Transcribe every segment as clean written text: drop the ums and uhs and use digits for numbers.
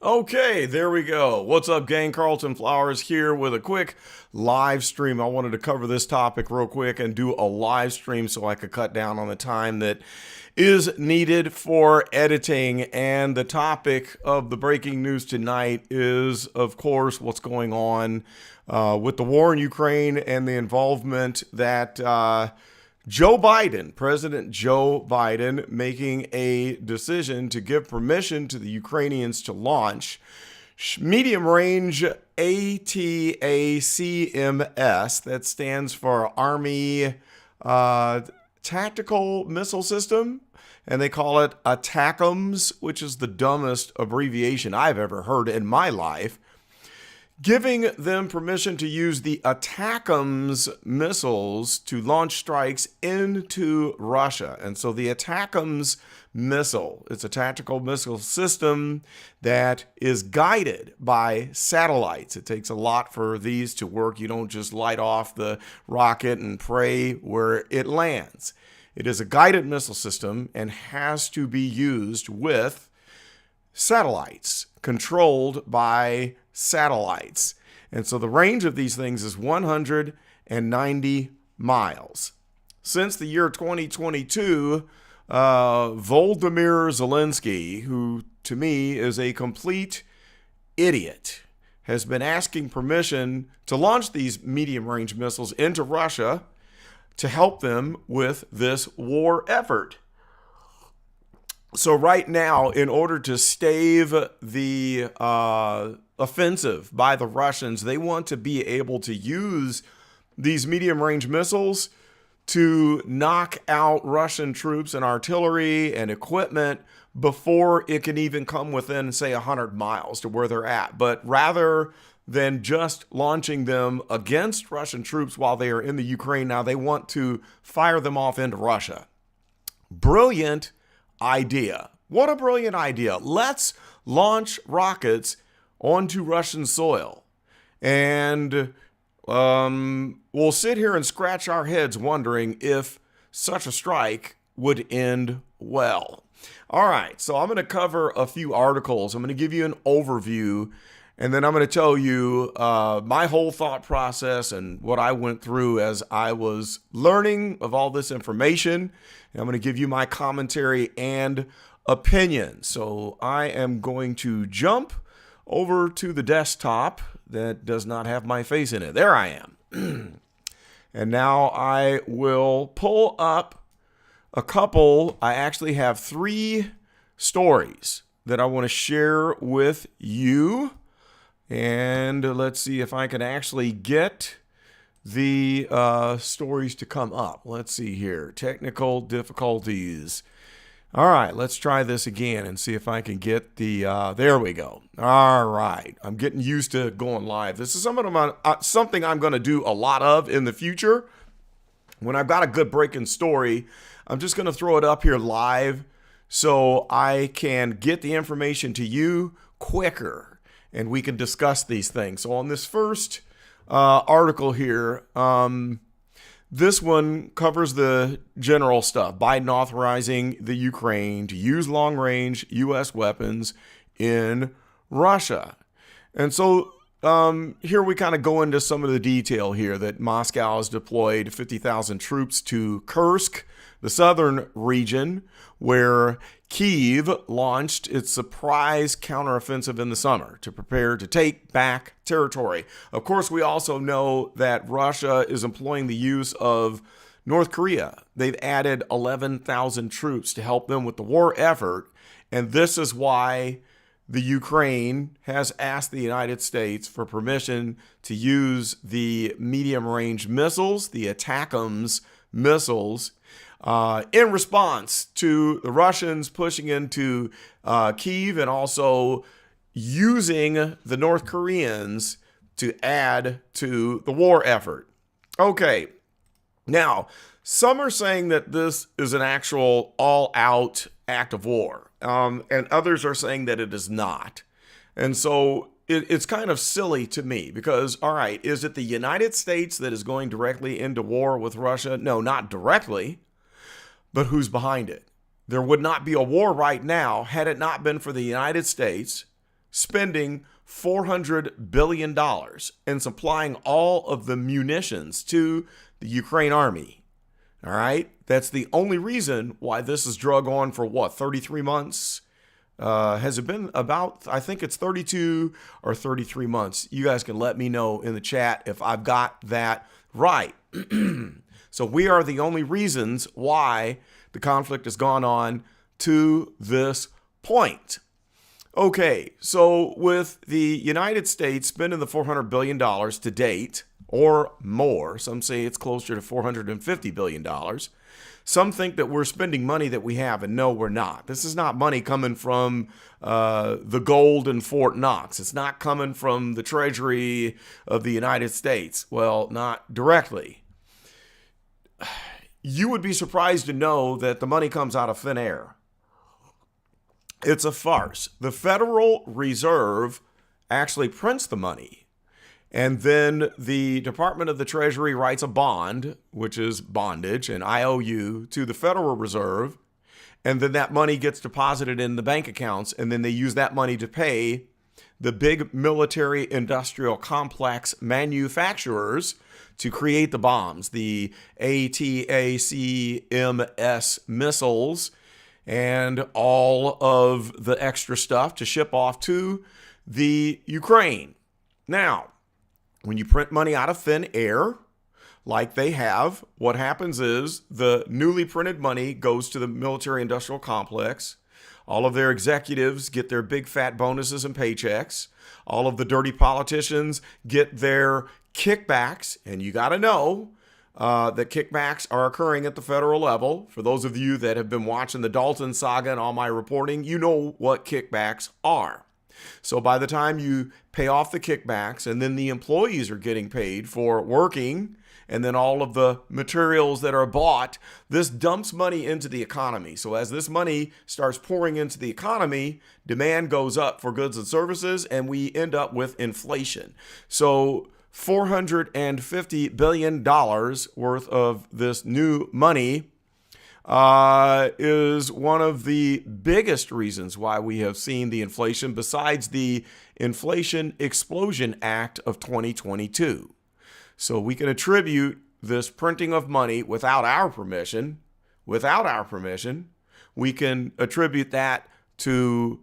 Okay, there we go. What's up, gang? Carlton Flowers here with a quick live stream. I wanted to cover this topic real quick and do a live stream so I could cut down on the time that is needed for editing. And the topic of the breaking news tonight is, of course, what's going on with the war in Ukraine and the involvement that Joe Biden, President Joe Biden, making a decision to give permission to the Ukrainians to launch medium-range ATACMS, that stands for Army Tactical Missile System, and they call it ATACMS, which is the dumbest abbreviation I've ever heard in my life, giving them permission to use the ATACMS missiles to launch strikes into Russia. And so the ATACMS missile, it's a tactical missile system that is guided by satellites. It takes a lot for these to work. You don't just light off the rocket and pray where it lands. It is a guided missile system and has to be used with satellites, controlled by satellites. And so the range of these things is 190 miles. Since the year 2022, Volodymyr Zelensky, who to me is a complete idiot, has been asking permission to launch these medium-range missiles into Russia to help them with this war effort. So right now, in order to stave the offensive by the Russians, they want to be able to use these medium-range missiles to knock out Russian troops and artillery and equipment before it can even come within, say, 100 miles to where they're at. But rather than just launching them against Russian troops while they are in the Ukraine, now they want to fire them off into Russia. Brilliant idea. What a brilliant idea. Let's launch rockets onto Russian soil. And we'll sit here and scratch our heads wondering if such a strike would end well. All right, so I'm going to cover a few articles. I'm going to give you an overview, and then I'm going to tell you my whole thought process and what I went through as I was learning of all this information. And I'm going to give you my commentary and opinion. So I am going to jump over to the desktop that does not have my face in it. There I am. And now I will pull up a couple. I actually have 3 stories that I want to share with you. And let's see if I can actually get the stories to come up. Let's see here. Technical difficulties. All right, let's try this again and see if I can get the, there we go. All right, I'm getting used to going live. This is something I'm going to do a lot of in the future. When I've got a good breaking story, I'm just going to throw it up here live so I can get the information to you quicker and we can discuss these things. So on this first article here, this one covers the general stuff. Biden authorizing the Ukraine to use long-range U.S. weapons in Russia. And so here we kind of go into some of the detail here that Moscow has deployed 50,000 troops to Kursk, the southern region, where Kyiv launched its surprise counteroffensive in the summer to prepare to take back territory. Of course, we also know that Russia is employing the use of North Korea. They've added 11,000 troops to help them with the war effort, and this is why the Ukraine has asked the United States for permission to use the medium-range missiles, the ATACMS missiles, in response to the Russians pushing into Kyiv and also using the North Koreans to add to the war effort. Okay, now, some are saying that this is an actual all-out act of war, and others are saying that it is not. And so it's kind of silly to me because, all right, is it the United States that is going directly into war with Russia? No, not directly. But who's behind it? There would not be a war right now had it not been for the United States spending $400 billion and supplying all of the munitions to the Ukraine army. All right. That's the only reason why this has drug on for 33 months? Has it been about, I think it's 32 or 33 months. You guys can let me know in the chat if I've got that right. So we are the only reasons why the conflict has gone on to this point. Okay, so with the United States spending the $400 billion to date, or more, some say it's closer to $450 billion. Some think that we're spending money that we have, and no, we're not. This is not money coming from the gold in Fort Knox. It's not coming from the Treasury of the United States. Well, not directly. You would be surprised to know that the money comes out of thin air. It's a farce. The Federal Reserve actually prints the money. And then the Department of the Treasury writes a bond, which is bondage, an IOU, to the Federal Reserve. And then that money gets deposited in the bank accounts. And then they use that money to pay the big military industrial complex manufacturers to create the bombs, the ATACMS missiles, and all of the extra stuff to ship off to the Ukraine. Now, when you print money out of thin air, like they have, what happens is the newly printed money goes to the military industrial complex. All of their executives get their big fat bonuses and paychecks. All of the dirty politicians get their kickbacks. And you got to know that kickbacks are occurring at the federal level. For those of you that have been watching the Dalton saga and all my reporting, you know what kickbacks are. So by the time you pay off the kickbacks and then the employees are getting paid for working and then all of the materials that are bought, this dumps money into the economy. So as this money starts pouring into the economy, demand goes up for goods and services, and we end up with inflation. So $450 billion worth of this new money is one of the biggest reasons why we have seen the inflation, besides the Inflation Explosion Act of 2022. So we can attribute this printing of money without our permission. We can attribute that to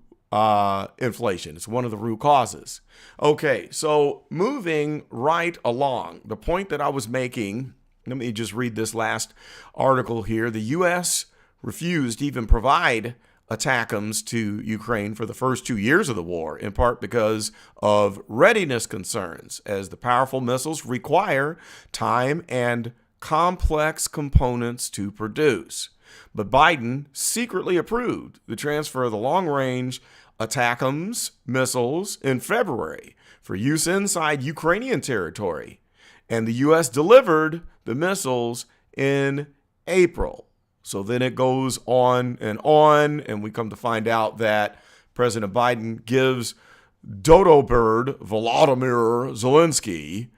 inflation. It's one of the root causes. Okay, so moving right along, the point that I was making, let me just read this last article here. The U.S. refused to even provide ATACMS to Ukraine for the first 2 years of the war, in part because of readiness concerns, as the powerful missiles require time and complex components to produce. But Biden secretly approved the transfer of the long-range ATACMS missiles in February for use inside Ukrainian territory, and the U.S. delivered the missiles in April. So then it goes on, and we come to find out that President Biden gives Dodo Bird Volodymyr Zelensky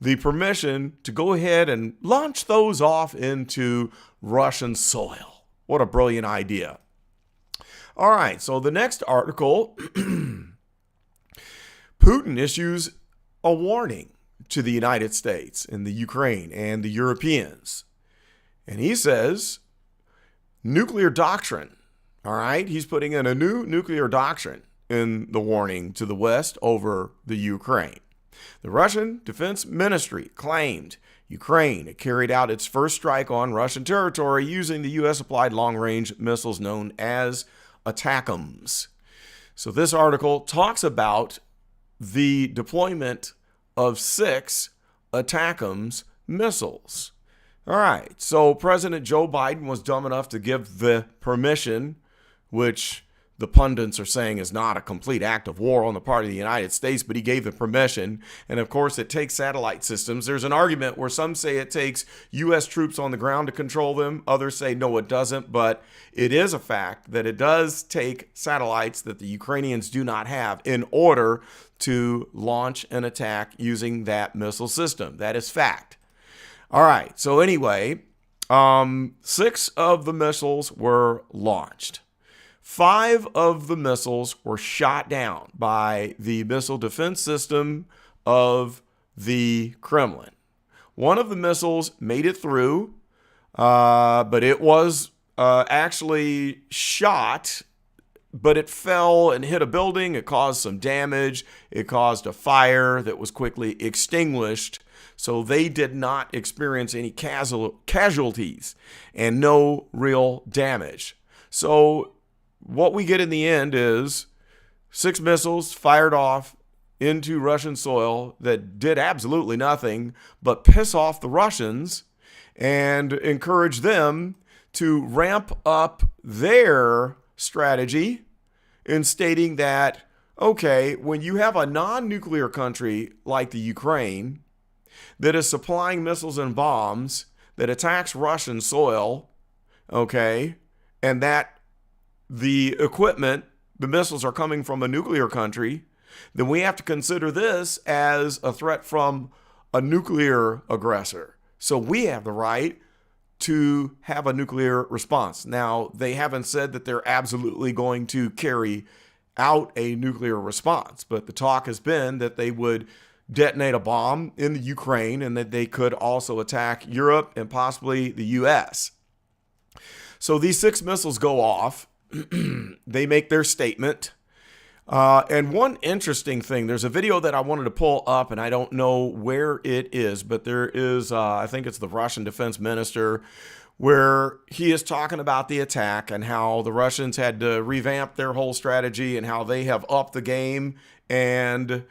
the permission to go ahead and launch those off into Russian soil. What a brilliant idea. All right, so the next article, Putin issues a warning to the United States and the Ukraine and the Europeans. And he says, nuclear doctrine. All right. He's putting in a new nuclear doctrine in the warning to the West over the Ukraine. The Russian Defense Ministry claimed Ukraine had carried out its first strike on Russian territory using the U.S.-applied long-range missiles known as ATACMS. So this article talks about the deployment of 6 ATACMS missiles. All right, so President Joe Biden was dumb enough to give the permission, which the pundits are saying is not a complete act of war on the part of the United States, but he gave the permission. And of course, it takes satellite systems. There's an argument where some say it takes U.S. troops on the ground to control them. Others say no, it doesn't. But it is a fact that it does take satellites that the Ukrainians do not have in order to launch an attack using that missile system. That is fact. All right. So anyway, 6 of the missiles were launched. 5 of the missiles were shot down by the missile defense system of the Kremlin. One of the missiles made it through, but it was actually shot, but it fell and hit a building. It caused some damage. It caused a fire that was quickly extinguished. So they did not experience any casualties and no real damage. So what we get in the end is 6 missiles fired off into Russian soil that did absolutely nothing but piss off the Russians and encourage them to ramp up their strategy in stating that, okay, when you have a non-nuclear country like the Ukraine that is supplying missiles and bombs that attacks Russian soil, okay, and that the equipment, the missiles are coming from a nuclear country, then we have to consider this as a threat from a nuclear aggressor. So we have the right to have a nuclear response. Now, they haven't said that they're absolutely going to carry out a nuclear response, but the talk has been that they would detonate a bomb in the Ukraine and that they could also attack Europe and possibly the US. So these 6 missiles go off. They make their statement. And one interesting thing, there's a video that I wanted to pull up, and I don't know where it is, but there is, I think it's the Russian defense minister, where he is talking about the attack and how the Russians had to revamp their whole strategy and how they have upped the game and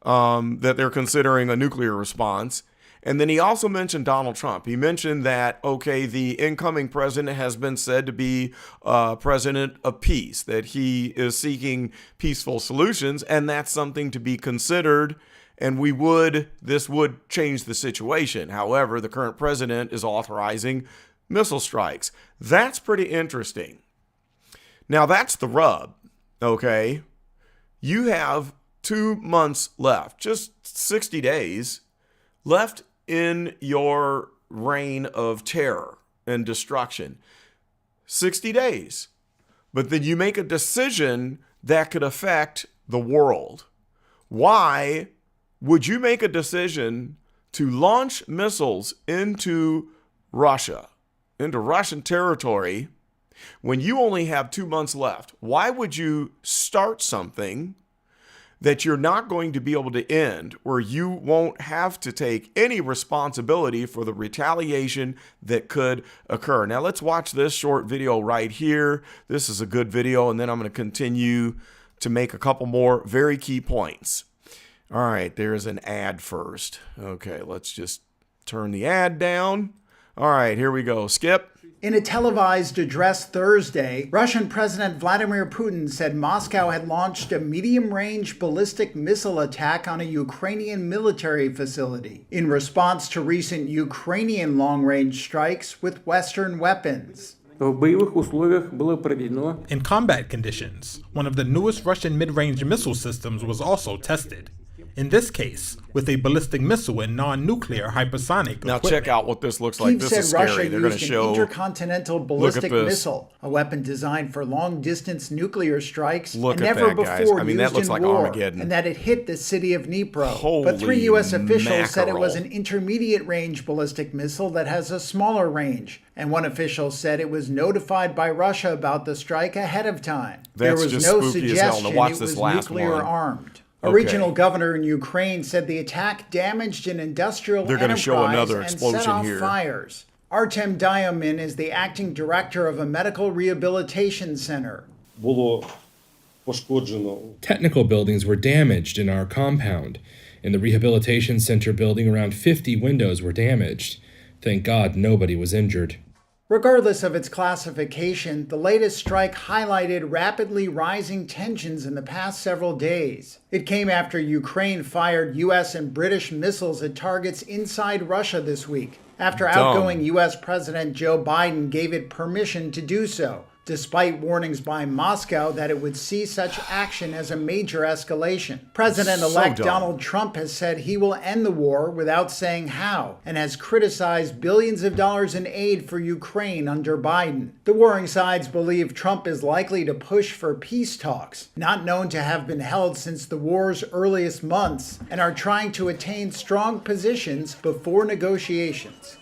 that they're considering a nuclear response. And then he also mentioned Donald Trump. He mentioned that, okay, the incoming president has been said to be president of peace, that he is seeking peaceful solutions, and that's something to be considered. And this would change the situation. However, the current president is authorizing missile strikes. That's pretty interesting. Now, that's the rub, okay? You have 2 months left, just 60 days left in your reign of terror and destruction. 60 days. But then you make a decision that could affect the world. Why would you make a decision to launch missiles into Russia, into Russian territory, when you only have 2 months left? Why would you start something that you're not going to be able to end, where you won't have to take any responsibility for the retaliation that could occur? Now, let's watch this short video right here. This is a good video, and then I'm going to continue to make a couple more very key points. All right, there's an ad first. Okay, let's just turn the ad down. All right, here we go. Skip. In a televised address Thursday, Russian President Vladimir Putin said Moscow had launched a medium-range ballistic missile attack on a Ukrainian military facility in response to recent Ukrainian long-range strikes with Western weapons. In combat conditions, one of the newest Russian mid-range missile systems was also tested. In this case, with a ballistic missile and non-nuclear hypersonic Now equipment. check out what this looks like. Kyiv This said is scary. Russia They're going to used show. an intercontinental ballistic this. missile, a weapon designed for long-distance nuclear strikes Look and at never that, guys. before I mean, used that looks in like war, Armageddon. and that it hit the city of Dnipro. Holy But 3 U.S. officials said it was mackerel. an intermediate-range ballistic missile that has a smaller range, and one official said it was notified by Russia about the strike ahead of time. There That's was just no spooky as hell. Now suggestion watch it this was last nuclear one. armed. A Okay. regional governor in Ukraine said the attack damaged an industrial They're gonna enterprise show another and explosion set off here. fires. Artem Diamin is the acting director of a medical rehabilitation center. Technical buildings were damaged in our compound. In the rehabilitation center building, around 50 windows were damaged. Thank God nobody was injured. Regardless of its classification, the latest strike highlighted rapidly rising tensions in the past several days. It came after Ukraine fired U.S. and British missiles at targets inside Russia this week, after outgoing U.S. President Joe Biden gave it permission to do so, despite warnings by Moscow that it would see such action as a major escalation. President-elect So dumb. Donald Trump has said he will end the war without saying how, and has criticized billions of dollars in aid for Ukraine under Biden. The warring sides believe Trump is likely to push for peace talks, not known to have been held since the war's earliest months, and are trying to attain strong positions before negotiations.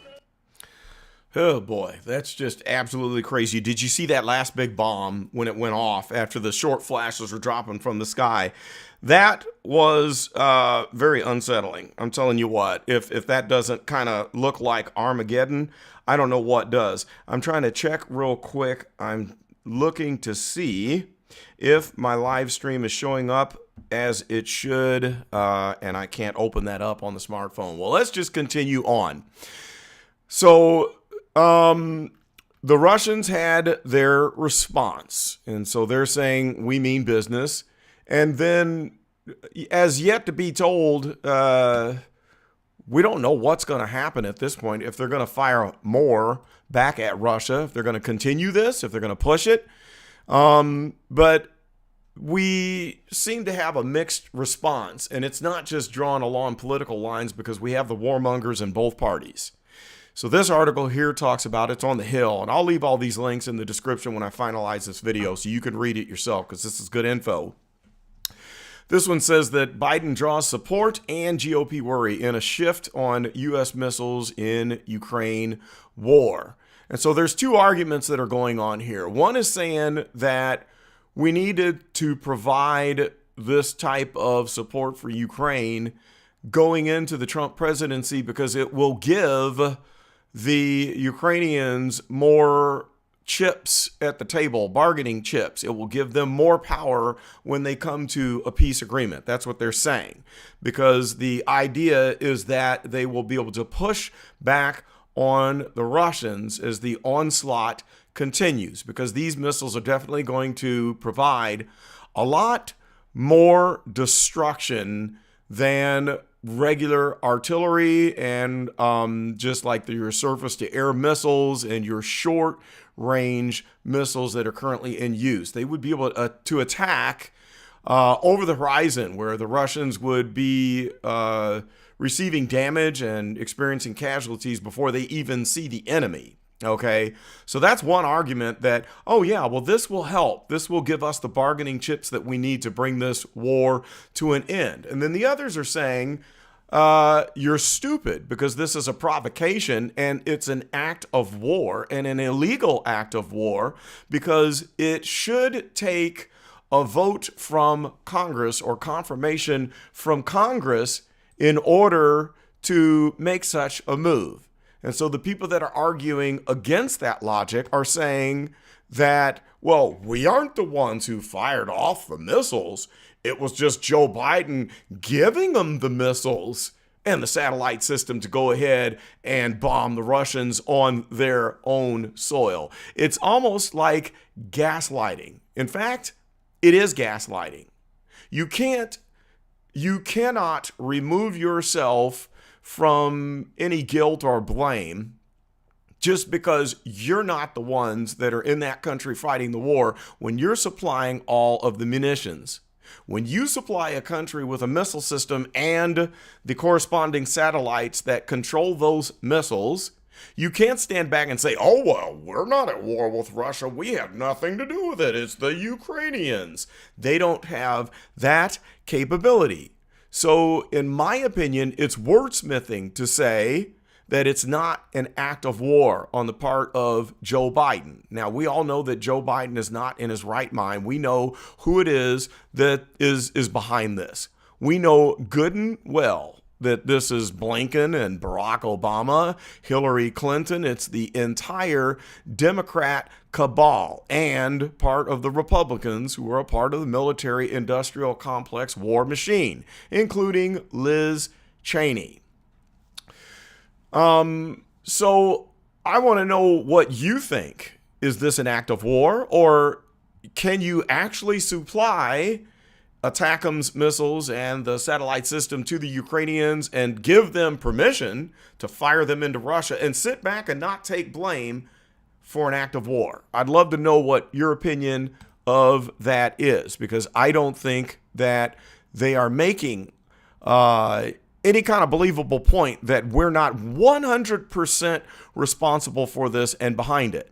Oh boy, that's just absolutely crazy. Did you see that last big bomb when it went off after the short flashes were dropping from the sky? That was very unsettling. I'm telling you what, if that doesn't kind of look like Armageddon, I don't know what does. I'm trying to check real quick. I'm looking to see if my live stream is showing up as it should, and I can't open that up on the smartphone. Well, let's just continue on. So, the Russians had their response, and so they're saying, we mean business. And then, as yet to be told, we don't know what's going to happen at this point, if they're going to fire more back at Russia, if they're going to continue this, if they're going to push it. But we seem to have a mixed response, and it's not just drawn along political lines because we have the warmongers in both parties. So this article here talks about it's on the Hill, and I'll leave all these links in the description when I finalize this video so you can read it yourself because this is good info. This one says that Biden draws support and GOP worry in a shift on U.S. missiles in Ukraine war. And so there's two arguments that are going on here. One is saying that we needed to provide this type of support for Ukraine going into the Trump presidency because it will give the Ukrainians more chips at the table, bargaining chips. It will give them more power when they come to a peace agreement. That's what they're saying, because the idea is that they will be able to push back on the Russians as the onslaught continues, because these missiles are definitely going to provide a lot more destruction than regular artillery and just like your surface-to-air missiles and your short-range missiles that are currently in use. They would be able to attack over the horizon, where the Russians would be receiving damage and experiencing casualties before they even see the enemy. Okay, so that's one argument that, oh yeah, well, this will help. This will give us the bargaining chips that we need to bring this war to an end. And then the others are saying, you're stupid because this is a provocation and it's an act of war, and an illegal act of war, because it should take a vote from Congress or confirmation from Congress in order to make such a move. And so the people that are arguing against that logic are saying that, well, we aren't the ones who fired off the missiles. It was just Joe Biden giving them the missiles and the satellite system to go ahead and bomb the Russians on their own soil. It's almost like gaslighting. In fact, it is gaslighting. You cannot remove yourself from any guilt or blame just because you're not the ones that are in that country fighting the war when you're supplying all of the munitions. When you supply a country with a missile system and the corresponding satellites that control those missiles, you can't stand back and say, oh, well, we're not at war with Russia. We have nothing to do with it. It's the Ukrainians. They don't have that capability. So, in my opinion, it's wordsmithing to say that it's not an act of war on the part of Joe Biden. Now, we all know that Joe Biden is not in his right mind. We know who it is that is behind this. We know good and well that this is Blinken and Barack Obama, Hillary Clinton. It's the entire Democrat cabal and part of the Republicans who are a part of the military-industrial complex war machine, including Liz Cheney. So I want to know what you think. Is this an act of war, or can you actually supply ATACMS missiles and the satellite system to the Ukrainians and give them permission to fire them into Russia and sit back and not take blame for an act of war. I'd love to know what your opinion of that is, because I don't think that they are making any kind of believable point that we're not 100% responsible for this and behind it.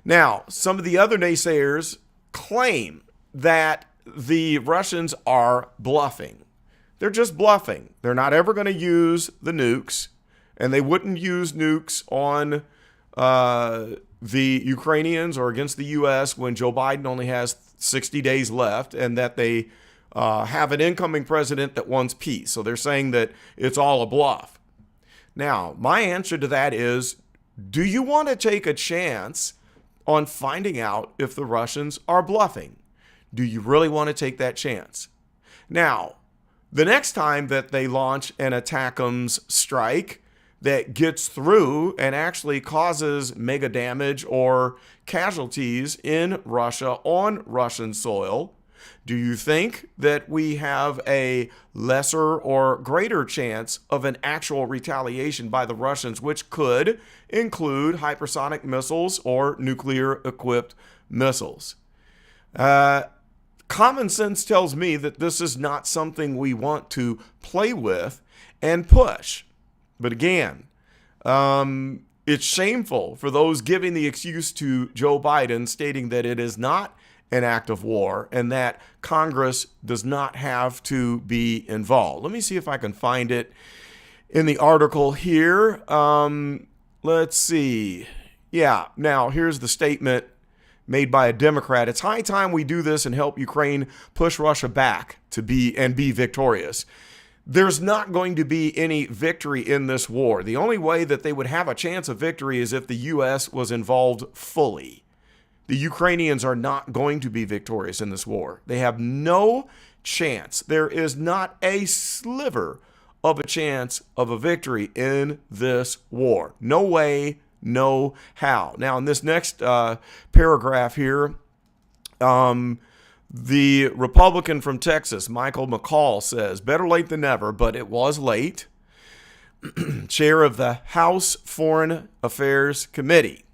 Now, some of the other naysayers claim that the Russians are bluffing. They're just bluffing. They're not ever going to use the nukes, and they wouldn't use nukes on the Ukrainians or against the U.S. when Joe Biden only has 60 days left, and that they have an incoming president that wants peace. So they're saying that it's all a bluff. Now, my answer to that is, do you want to take a chance on finding out if the Russians are bluffing? Do you really want to take that chance? Now, the next time that they launch an ATACMS strike that gets through and actually causes mega damage or casualties in Russia on Russian soil, do you think that we have a lesser or greater chance of an actual retaliation by the Russians, which could include hypersonic missiles or nuclear-equipped missiles? Common sense tells me that this is not something we want to play with and push. But again, it's shameful for those giving the excuse to Joe Biden, stating that it is not an act of war and that Congress does not have to be involved. Let me see if I can find it in the article here. Let's see. Yeah, now here's the statement made by a Democrat. It's high time we do this and help Ukraine push Russia back to be victorious. There's not going to be any victory in this war. The only way that they would have a chance of victory is if the U.S. was involved fully. The Ukrainians are not going to be victorious in this war. They have no chance. There is not a sliver of a chance of a victory in this war. No way, no how. Now, in this next paragraph here, the Republican from Texas, Michael McCall, says, better late than never, but it was late. Chair of the House Foreign Affairs Committee.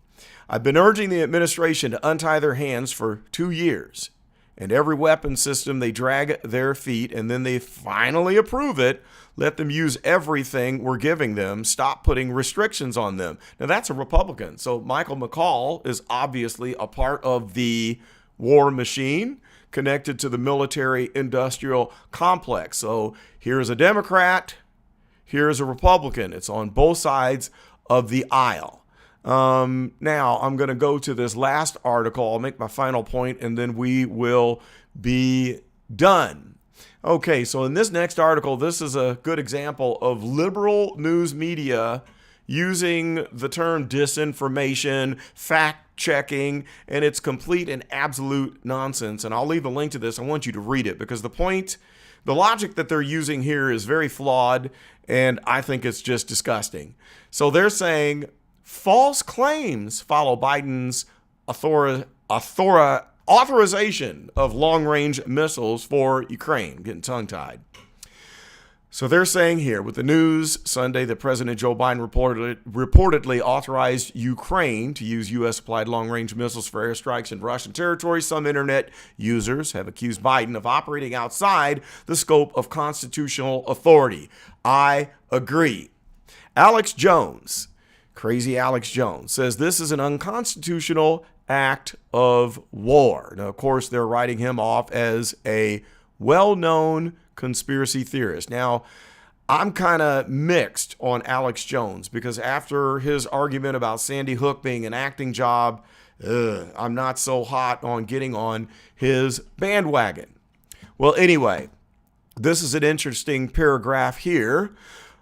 I've been urging the administration to untie their hands for 2 years, and every weapon system they drag their feet, and then they finally approve it. Let them use everything we're giving them. Stop putting restrictions on them. Now, that's a Republican. So Michael McCall is obviously a part of the war machine connected to the military-industrial complex. So here's a Democrat, here's a Republican. It's on both sides of the aisle. Now, I'm going to go to this last article. I'll make my final point, and then we will be done. Okay, so in this next article, this is a good example of liberal news media using the term disinformation, fact-checking, and it's complete and absolute nonsense. And I'll leave a link to this. I want you to read it because the logic that they're using here is very flawed, and I think it's just disgusting. So they're saying false claims follow Biden's authorization of long-range missiles for Ukraine. Getting tongue-tied. So they're saying here with the news Sunday that President Joe Biden reportedly authorized Ukraine to use U.S.-supplied long-range missiles for airstrikes in Russian territory. Some internet users have accused Biden of operating outside the scope of constitutional authority. I agree. Alex Jones, crazy Alex Jones, says this is an unconstitutional act of war. Now, of course, they're writing him off as a well-known conspiracy theorist. Now, I'm kind of mixed on Alex Jones because after his argument about Sandy Hook being an acting job, I'm not so hot on getting on his bandwagon. Well, anyway, this is an interesting paragraph here.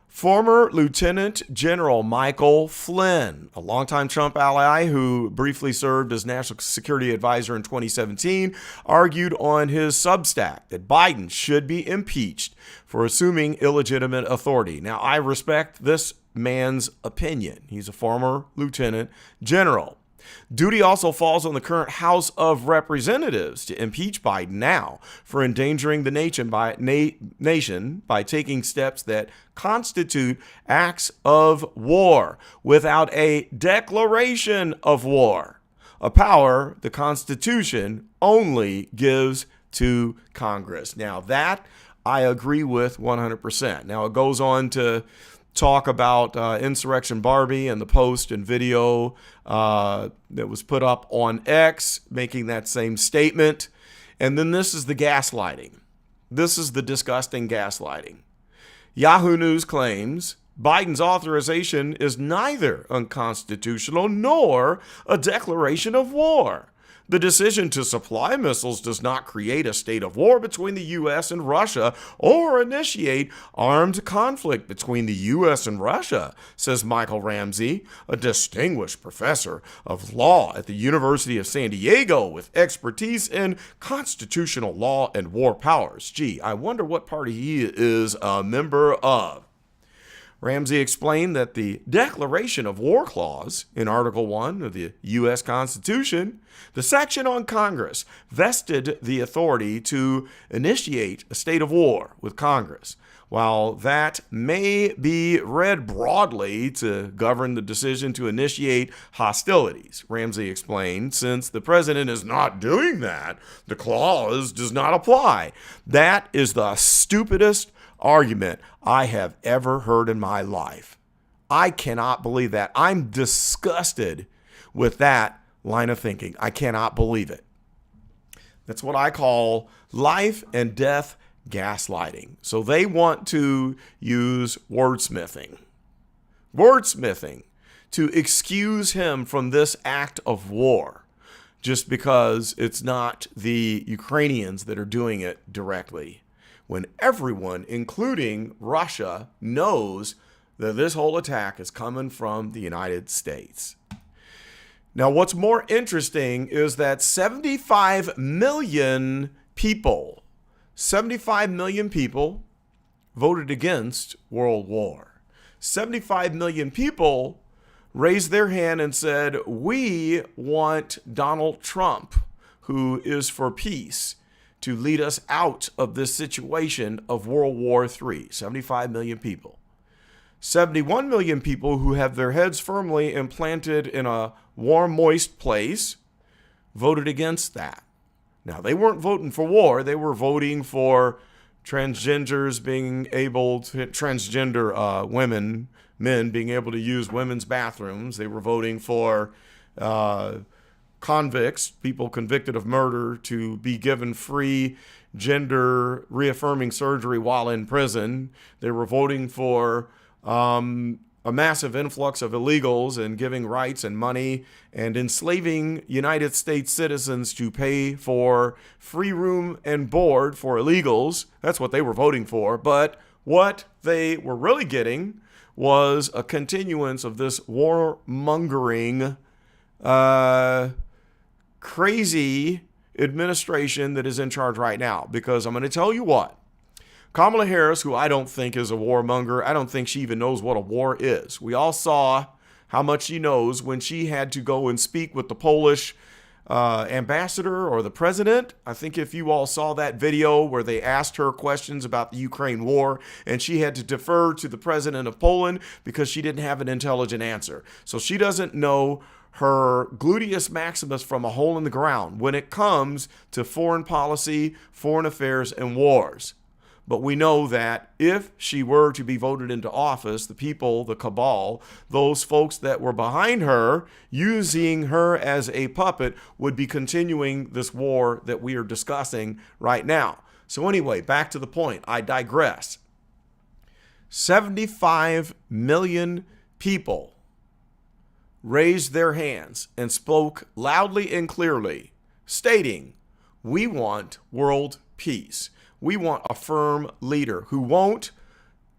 Former Lieutenant General Michael Flynn, a longtime Trump ally who briefly served as National Security Advisor in 2017, argued on his Substack that Biden should be impeached for assuming illegitimate authority. Now, I respect this man's opinion. He's a former Lieutenant General. Duty also falls on the current House of Representatives to impeach Biden now for endangering the nation by taking steps that constitute acts of war without a declaration of war, a power the Constitution only gives to Congress. Now, that I agree with 100%. Now, it goes on to talk about Insurrection Barbie and the post and video that was put up on X, making that same statement. And then this is the gaslighting. This is the disgusting gaslighting. Yahoo News claims Biden's authorization is neither unconstitutional nor a declaration of war. The decision to supply missiles does not create a state of war between the U.S. and Russia or initiate armed conflict between the U.S. and Russia, says Michael Ramsey, a distinguished professor of law at the University of San Diego with expertise in constitutional law and war powers. Gee, I wonder what party he is a member of. Ramsey explained that the Declaration of War Clause in Article 1 of the U.S. Constitution, the section on Congress, vested the authority to initiate a state of war with Congress. While that may be read broadly to govern the decision to initiate hostilities, Ramsey explained, since the president is not doing that, the clause does not apply. That is the stupidest argument I have ever heard in my life. I cannot believe that. I'm disgusted with that line of thinking. I cannot believe it. That's what I call life and death gaslighting. So they want to use wordsmithing to excuse him from this act of war just because it's not the Ukrainians that are doing it directly, when everyone, including Russia, knows that this whole attack is coming from the United States. Now, what's more interesting is that 75 million people voted against World War. 75 million people raised their hand and said, we want Donald Trump, who is for peace, to lead us out of this situation of World War III. 75 million people. 71 million people who have their heads firmly implanted in a warm, moist place voted against that. Now, they weren't voting for war. They were voting for transgenders being able to, transgender men being able to use women's bathrooms. They were voting for convicts, people convicted of murder, to be given free gender reaffirming surgery while in prison. They were voting for a massive influx of illegals and giving rights and money and enslaving United States citizens to pay for free room and board for illegals. That's what they were voting for. But what they were really getting was a continuance of this warmongering, crazy administration that is in charge right now. Because I'm going to tell you what, Kamala Harris, who I don't think is a warmonger, I don't think she even knows what a war is. We all saw how much she knows when she had to go and speak with the Polish ambassador or the president. I think if you all saw that video where they asked her questions about the Ukraine war and she had to defer to the president of Poland because she didn't have an intelligent answer. So she doesn't know her gluteus maximus from a hole in the ground when it comes to foreign policy, foreign affairs, and wars. But we know that if she were to be voted into office, the people, the cabal, those folks that were behind her, using her as a puppet, would be continuing this war that we are discussing right now. So anyway, back to the point. I digress. 75 million people raised their hands and spoke loudly and clearly, stating, we want world peace. We want a firm leader who won't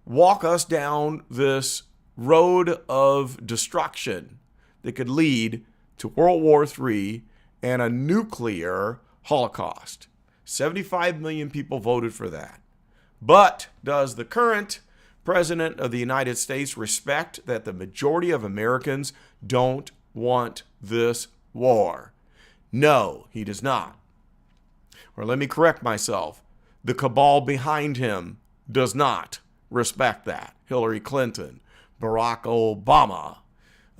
walk us down this road of destruction that could lead to World War III and a nuclear holocaust. 75 million people voted for that. But does the current President of the United States respect that the majority of Americans don't want this war. No, he does not. Or let me correct myself. The cabal behind him does not respect that. Hillary Clinton, Barack Obama,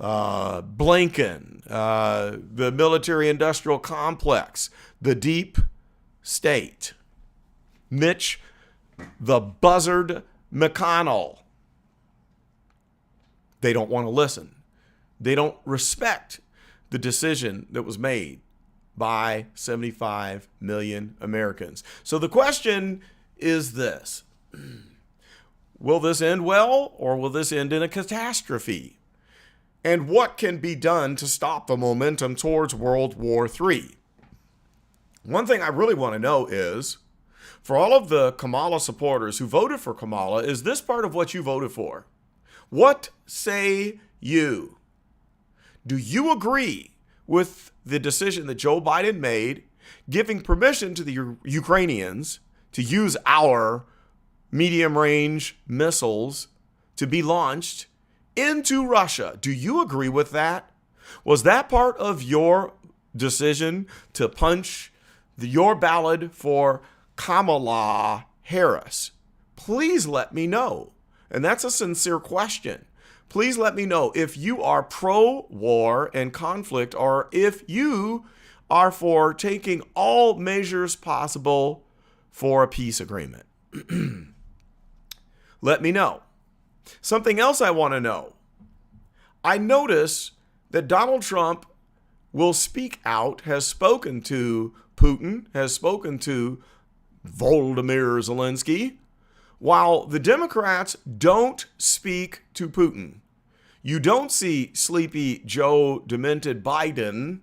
Blinken, the military-industrial complex, the deep state, Mitch the Buzzard McConnell. They don't want to listen. They don't respect the decision that was made by 75 million Americans. So the question is this: will this end well, or will this end in a catastrophe? And what can be done to stop the momentum towards World War III? One thing I really want to know is, for all of the Kamala supporters who voted for Kamala, is this part of what you voted for? What say you? Do you agree with the decision that Joe Biden made, giving permission to the Ukrainians to use our medium-range missiles to be launched into Russia? Do you agree with that? Was that part of your decision to punch your ballot for Kamala Harris? Please let me know. And that's a sincere question. Please let me know if you are pro-war and conflict, or if you are for taking all measures possible for a peace agreement. Let me know. Something else I want to know. I notice that Donald Trump will speak out, has spoken to Putin, has spoken to Volodymyr Zelensky, while the Democrats don't speak to Putin. You don't see sleepy Joe demented Biden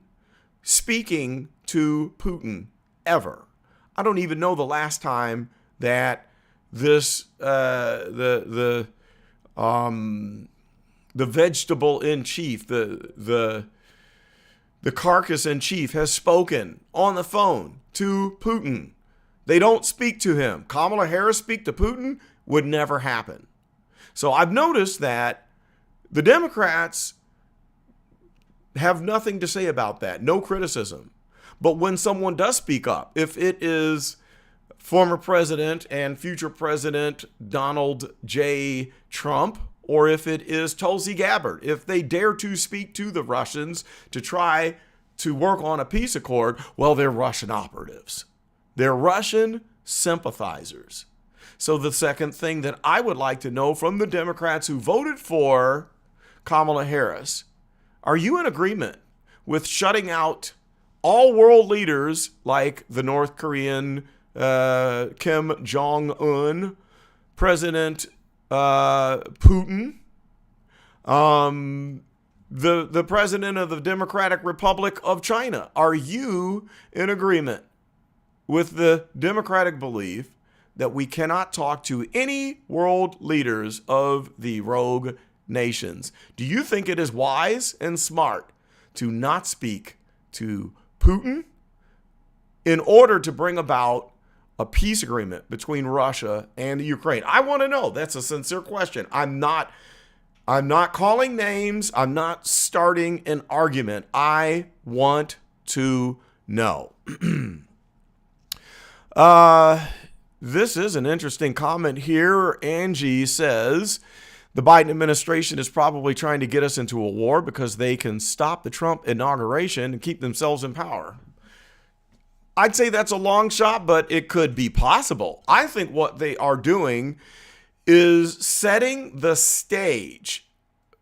speaking to Putin ever. I don't even know the last time that this the vegetable in chief, the carcass in chief, has spoken on the phone to Putin. They don't speak to him. Kamala Harris speak to Putin would never happen. So I've noticed that the Democrats have nothing to say about that, no criticism. But when someone does speak up, if it is former president and future president Donald J. Trump, or if it is Tulsi Gabbard, if they dare to speak to the Russians to try to work on a peace accord, well, they're Russian operatives. They're Russian sympathizers. So the second thing that I would like to know from the Democrats who voted for Kamala Harris, are you in agreement with shutting out all world leaders like the North Korean Kim Jong-un, President Putin, the president of the Democratic Republic of China? Are you in agreement with the Democratic belief that we cannot talk to any world leaders of the rogue nations? Do you think it is wise and smart to not speak to Putin in order to bring about a peace agreement between Russia and the Ukraine? I want to know. That's a sincere question. I'm not calling names. I'm not starting an argument. I want to know. This is an interesting comment here. Angie says, the Biden administration is probably trying to get us into a war because they can stop the Trump inauguration and keep themselves in power. I'd say that's a long shot, but it could be possible. I think what they are doing is setting the stage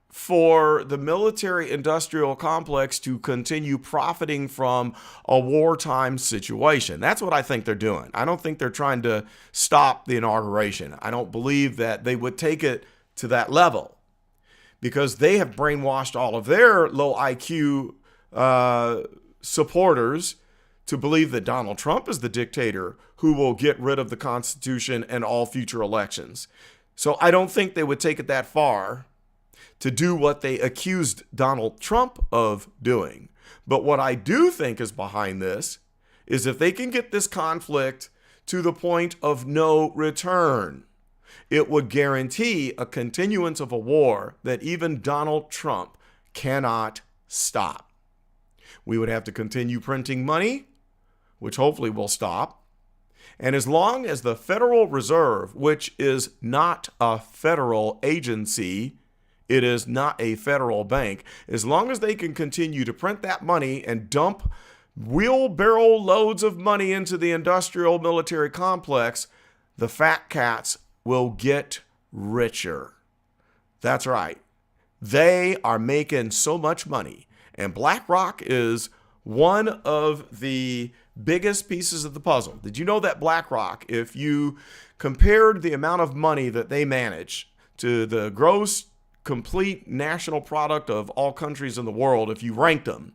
for the military-industrial complex to continue profiting from a wartime situation. That's what I think they're doing. I don't think they're trying to stop the inauguration. I don't believe that they would take it to that level because they have brainwashed all of their low IQ supporters to believe that Donald Trump is the dictator who will get rid of the Constitution and all future elections. So I don't think they would take it that far to do what they accused Donald Trump of doing. But what I do think is behind this is if they can get this conflict to the point of no return, it would guarantee a continuance of a war that even Donald Trump cannot stop. We would have to continue printing money, which hopefully will stop. And as long as the Federal Reserve, which is not a federal agency, it is not a federal bank, as long as they can continue to print that money and dump wheelbarrow loads of money into the industrial military complex, the fat cats will get richer. That's right. They are making so much money. And BlackRock is one of the biggest pieces of the puzzle. Did you know that BlackRock, if you compared the amount of money that they manage to the gross complete national product of all countries in the world, if you ranked them,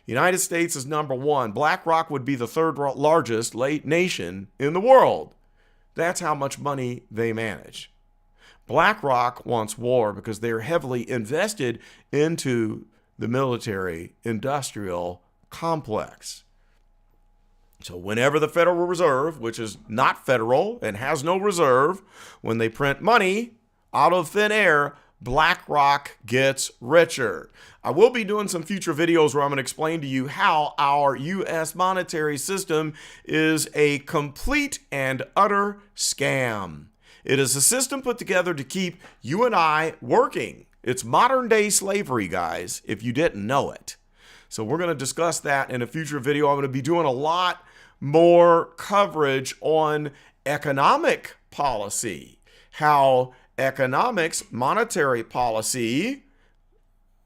United States is number one. BlackRock would be the third largest nation in the world. That's how much money they manage. BlackRock wants war because they're heavily invested into the military industrial complex. So whenever the Federal Reserve, which is not federal and has no reserve, when they print money out of thin air, BlackRock gets richer. I will be doing some future videos where I'm going to explain to you how our U.S. monetary system is a complete and utter scam. It is a system put together to keep you and I working. It's modern day slavery, guys, if you didn't know it. So we're going to discuss that in a future video. I'm going to be doing a lot more coverage on economic policy, how economics, monetary policy,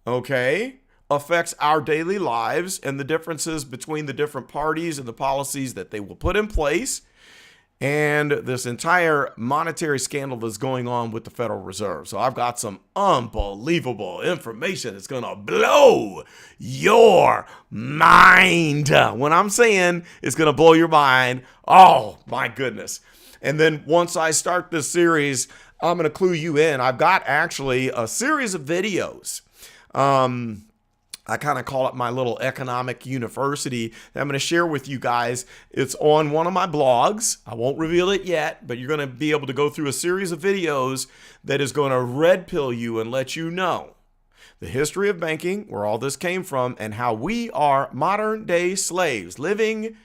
affects our daily lives and the differences between the different parties and the policies that they will put in place, and this entire monetary scandal that's going on with the Federal Reserve. So I've got some unbelievable information that's going to blow your mind. When I'm saying it's going to blow your mind, oh my goodness. And then once I start this series, I'm going to clue you in. I've got actually a series of videos. I kind of call it my little economic university that I'm going to share with you guys. It's on one of my blogs. I won't reveal it yet, but you're going to be able to go through a series of videos that is going to red pill you and let you know the history of banking, where all this came from, and how we are modern day slaves living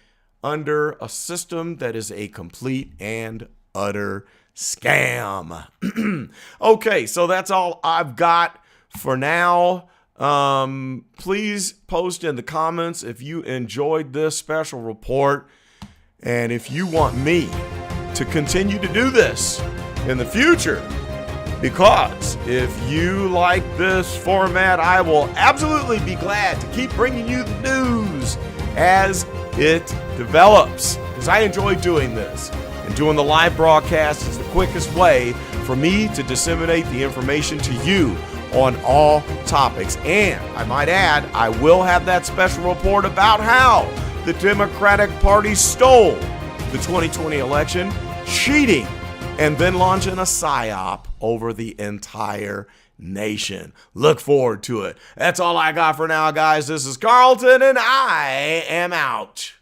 under a system that is a complete and utter scam. Okay, so that's all I've got for now. Please post in the comments if you enjoyed this special report, and if you want me to continue to do this in the future, because if you like this format, I will absolutely be glad to keep bringing you the news as it develops, because I enjoy doing this, and doing the live broadcast is the quickest way for me to disseminate the information to you on all topics. And I might add, I will have that special report about how the Democratic Party stole the 2020 election, cheating, and then launching a psyop over the entire nation. Look forward to it. That's all I got for now, guys. This is Carlton, and I am out.